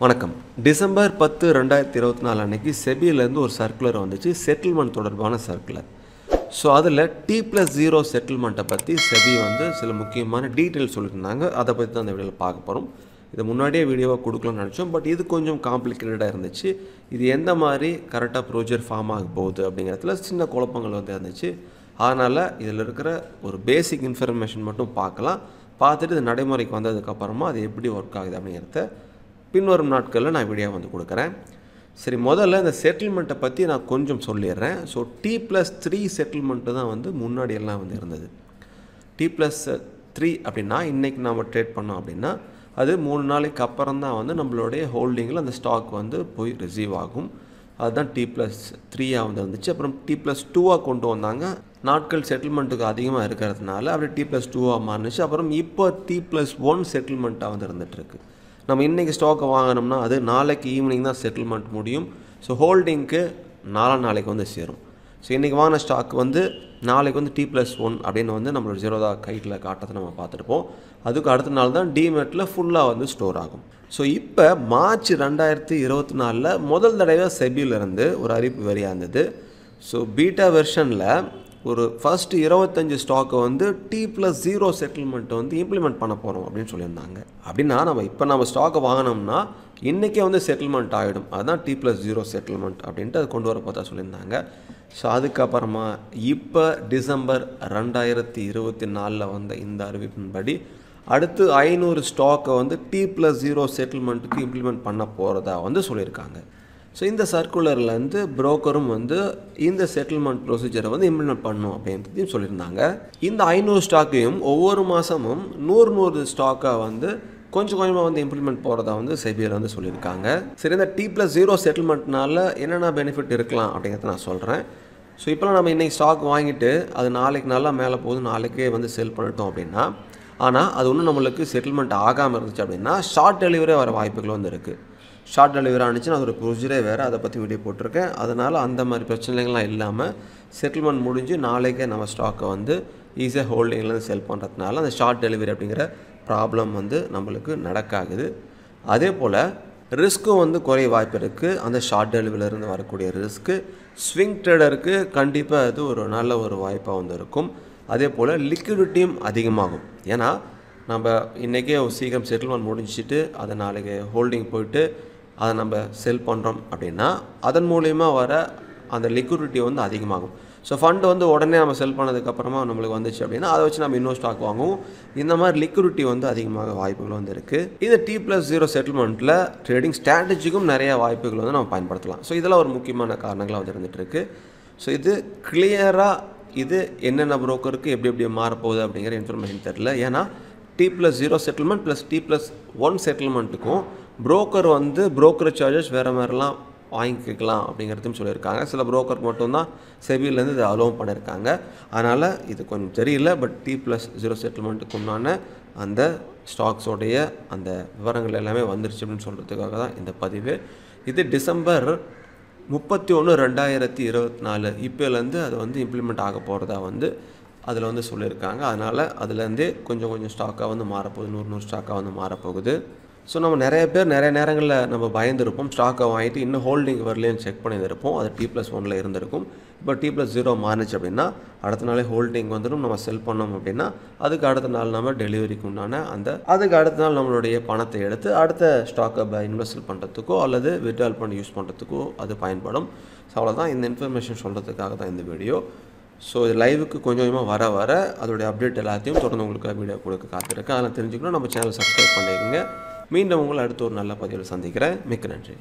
வணக்கம். டிசம்பர் 10, 2024 அன்னைக்கு செபியிலேருந்து ஒரு சர்க்குலர் வந்துச்சு, செட்டில்மெண்ட் தொடர்பான சர்க்குலர். ஸோ அதில் T+0 செட்டில்மெண்ட்டை பற்றி செபி வந்து சில முக்கியமான டீட்டெயில்ஸ் சொல்லியிருந்தாங்க. அதை பற்றி தான் அந்த வீடியோவில் பார்க்க போகிறோம். இது முன்னாடியே வீடியோவாக கொடுக்கலாம்னு நினச்சோம், பட் இது கொஞ்சம் காம்ப்ளிகேட்டடாக இருந்துச்சு. இது எந்த மாதிரி கரெக்டாக ப்ரொசீஜர் ஃபார்ம் ஆக போகுது அப்படிங்கிறதுல சின்ன குழப்பங்கள் வந்து இருந்துச்சு. அதனால் இதில் இருக்கிற ஒரு பேசிக் இன்ஃபர்மேஷன் மட்டும் பார்க்கலாம். பார்த்துட்டு இது நடைமுறைக்கு வந்ததுக்கப்புறமா அது எப்படி ஒர்க் ஆகுது அப்படிங்கிறத பின்வரும் நாட்களில் நான் வீடியோ வந்து கொடுக்குறேன். சரி, முதல்ல இந்த செட்டில்மெண்ட்டை பற்றி நான் கொஞ்சம் சொல்லிடுறேன். ஸோ T+3 செட்டில்மெண்ட்டு தான் வந்து முன்னாடியெல்லாம் வந்து இருந்தது. T+3 அப்படின்னா இன்றைக்கி நம்ம ட்ரேட் பண்ணோம் அப்படின்னா அது 3 நாளைக்கு அப்புறம் தான் வந்து நம்மளுடைய ஹோல்டிங்கில் அந்த ஸ்டாக் வந்து போய் ரிசீவ் ஆகும். அதுதான் T+3 வந்து இருந்துச்சு. அப்புறம் T+2 கொண்டு வந்தாங்க. நாட்கள் செட்டில்மெண்ட்டுக்கு அதிகமாக இருக்கிறதுனால அப்படி T+2 மாறினுச்சு. அப்புறம் இப்போ T+1 செட்டில்மெண்ட்டாக வந்து இருந்துகிட்ருக்கு. நம்ம இன்றைக்கி ஸ்டாக்கை வாங்கினோம்னா அது நாளைக்கு ஈவினிங் தான் செட்டில்மெண்ட் முடியும். ஸோ ஹோல்டிங்க்கு நாளைக்கு வந்து சேரும். ஸோ இன்றைக்கி வாங்கின ஸ்டாக் வந்து நாளைக்கு வந்து T+1 அப்படின்னு வந்து நம்மளோட ஜீரோதா கைட்டில் காட்டுறதை நம்ம பார்த்துருப்போம். அதுக்கு அடுத்த நாள் தான் டிமேட்டில் ஃபுல்லாக வந்து ஸ்டோர் ஆகும். ஸோ இப்போ மார்ச் 2024 முதல் தடவை செபியிலேருந்து ஒரு அறிவிப்பு வெளியாக இருந்தது. ஸோ பீட்டா வெர்ஷனில் ஒரு ஃபஸ்ட்டு 25 ஸ்டாக்கை வந்து T+0 செட்டில்மெண்ட்டை வந்து இம்ப்ளிமெண்ட் பண்ண போகிறோம் அப்படின்னு சொல்லியிருந்தாங்க. அப்படின்னா நம்ம ஸ்டாக்கை வாங்கினோம்னா இன்றைக்கே வந்து செட்டில்மெண்ட் ஆகிடும். அதுதான் T+0 செட்டில்மெண்ட் அப்படின்ட்டு அது கொண்டு வர பார்த்தா சொல்லியிருந்தாங்க. ஸோ அதுக்கப்புறமா இப்போ டிசம்பர் 2024 வந்த இந்த அறிவிப்பின்படி அடுத்து 500 ஸ்டாக்கை வந்து T+0 செட்டில்மெண்ட்டுக்கு இம்ப்ளிமெண்ட் பண்ண போகிறதா வந்து சொல்லியிருக்காங்க. ஸோ இந்த சர்க்குலர்லேருந்து புரோக்கரும் வந்து இந்த செட்டில்மெண்ட் ப்ரொசீஜரை வந்து இம்ப்ளிமெண்ட் பண்ணணும் அப்படின்றதையும் சொல்லியிருந்தாங்க. இந்த 500 ஸ்டாக்கையும் ஒவ்வொரு மாதமும் 100 ஸ்டாக்காக வந்து கொஞ்சம் கொஞ்சமாக வந்து இம்ப்ளிமெண்ட் போகிறதா வந்து செபியில் வந்து சொல்லியிருக்காங்க. சரி, இந்த T+0 செட்டில்மெண்ட்னால என்னென்ன பெனிஃபிட் இருக்கலாம் அப்படிங்கிறத நான் சொல்கிறேன். ஸோ இப்போலாம் நம்ம இன்றைக்கி ஸ்டாக் வாங்கிட்டு அது நாளைக்கு நல்லா மேலே போகுது, நாளைக்கே வந்து செல் பண்ணிட்டோம் அப்படின்னா, ஆனால் அது ஒன்றும் நம்மளுக்கு செட்டில்மெண்ட் ஆகாமல் இருந்துச்சு அப்படின்னா ஷார்ட் டெலிவரி வர வாய்ப்புகள் வந்து இருக்குது. ஷார்ட் டெலிவரி ஆனிச்சுன்னா அது ஒரு ப்ரொசீஜரே வேறு, அதை பற்றி வீடியோ போட்டிருக்கேன். அதனால் அந்த மாதிரி பிரச்சனைகள்லாம் இல்லாமல் செட்டில்மெண்ட் முடிஞ்சு நாளைக்கே நம்ம ஸ்டாக்கை வந்து ஈஸியாக ஹோல்டிங்லேருந்து செல் பண்ணுறதுனால அந்த ஷார்ட் டெலிவரி அப்படிங்கிற ப்ராப்ளம் வந்து நம்மளுக்கு நடக்காகுது. அதே போல் ரிஸ்க்கும் வந்து குறைய வாய்ப்பு இருக்குது. அந்த ஷார்ட் டெலிவரியிலேருந்து வரக்கூடிய ரிஸ்க்கு ஸ்விங் ட்ரேடருக்கு கண்டிப்பாக அது ஒரு நல்ல ஒரு வாய்ப்பாக வந்து இருக்கும். அதே போல் லிக்விடிட்டியும் அதிகமாகும். ஏன்னா நம்ம இன்றைக்கே சீக்கிரம் செட்டில்மெண்ட் முடிஞ்சிட்டு அதை நாளைக்கு ஹோல்டிங் போயிட்டு அதை நம்ம செல் பண்ணுறோம் அப்படின்னா அதன் மூலிமா வர அந்த லிக்விடிட்டி வந்து அதிகமாகும். ஸோ ஃபண்டு வந்து உடனே நம்ம செல் பண்ணதுக்கப்புறமா நம்மளுக்கு வந்துச்சு அப்படின்னா அதை வச்சு நம்ம இன்னொரு ஸ்டாக் வாங்குவோம். இந்த மாதிரி லிக்விடிட்டி வந்து அதிகமாக வாய்ப்புகள் வந்து இருக்குது. இந்த T+0 செட்டில்மெண்ட்டில் ட்ரேடிங் ஸ்ட்ராட்டஜிக்கும் நிறைய வாய்ப்புகள் வந்து நம்ம பயன்படுத்தலாம். ஸோ இதெல்லாம் ஒரு முக்கியமான காரணங்களாக வந்து இருந்துகிட்ருக்கு. ஸோ இது கிளியராக இது என்னென்ன புரோக்கருக்கு எப்படி மாறப்போகுது அப்படிங்கிற இன்ஃபர்மேஷன் தெரியல. ஏன்னா T+0 செட்டில்மெண்ட் ப்ளஸ் T+1 செட்டில்மெண்ட்டுக்கும் புரோக்கர் வந்து புரோக்கர் சார்ஜஸ் வேறு மாதிரிலாம் வாங்கிக்கலாம் அப்படிங்கிறதும் சொல்லியிருக்காங்க. சில புரோக்கருக்கு மட்டும்தான் செபியிலேருந்து இதை அலோவ் பண்ணியிருக்காங்க. அதனால் இது கொஞ்சம் தெரியல. பட் T+0 செட்டில்மெண்ட்டுக்கு உண்டான அந்த ஸ்டாக்ஸோடைய அந்த விவரங்கள் எல்லாமே வந்துருச்சு அப்படின்னு சொல்கிறதுக்காக தான் இந்த பதிவு. இது டிசம்பர் 31, 2024 இப்போலேருந்து அது வந்து இம்ப்ளிமெண்ட் ஆக போகிறதா வந்து அதில் வந்து சொல்லியிருக்காங்க. அதனால் அதுலேருந்தே கொஞ்சம் ஸ்டாக்காக வந்து மாறப்போகுது, 100 ஸ்டாக்காக வந்து மாறப்போகுது. ஸோ நம்ம நிறைய பேர் நிறைய நேரங்களில் நம்ம பயந்துருப்போம், ஸ்டாக்கை வாங்கிட்டு இன்னும் ஹோல்டிங் வரலேன்னு செக் பண்ணியிருப்போம். அது T+1 இருந்திருக்கும். இப்போ T+0 மாறிச்சு அப்படின்னா அடுத்த நாளே ஹோல்டிங் வந்துடும். நம்ம செல் பண்ணோம் அப்படின்னா அதுக்கு அடுத்த நாள் நம்ம டெலிவரிக்கு உண்டான அதுக்கு அடுத்த நாள் நம்மளுடைய பணத்தை எடுத்து அடுத்த ஸ்டாக்கை இன்வெஸ்ட் பண்ணுறதுக்கோ அல்லது வித்ட்ரால் பண்ணி யூஸ் பண்ணுறதுக்கோ அது பயன்படும். ஸோ அவ்வளோதான், இந்த இன்ஃபர்மேஷன் சொல்கிறதுக்காக தான் இந்த வீடியோ. ஸோ இது லைவுக்கு கொஞ்சமாக வர அதோடைய அப்டேட் எல்லாத்தையும் தொடர்ந்து உங்களுக்கு வீடியோ கொடுக்க காத்திருக்கேன். அதெல்லாம் தெரிஞ்சுக்கணும் நம்ம சேனலை சப்ஸ்கிரைப் பண்ணிக்கோங்க. மீண்டும் உங்களை அடுத்த ஒரு நல்ல பதிவில் சந்திக்கிறேன். மிக்க நன்றி.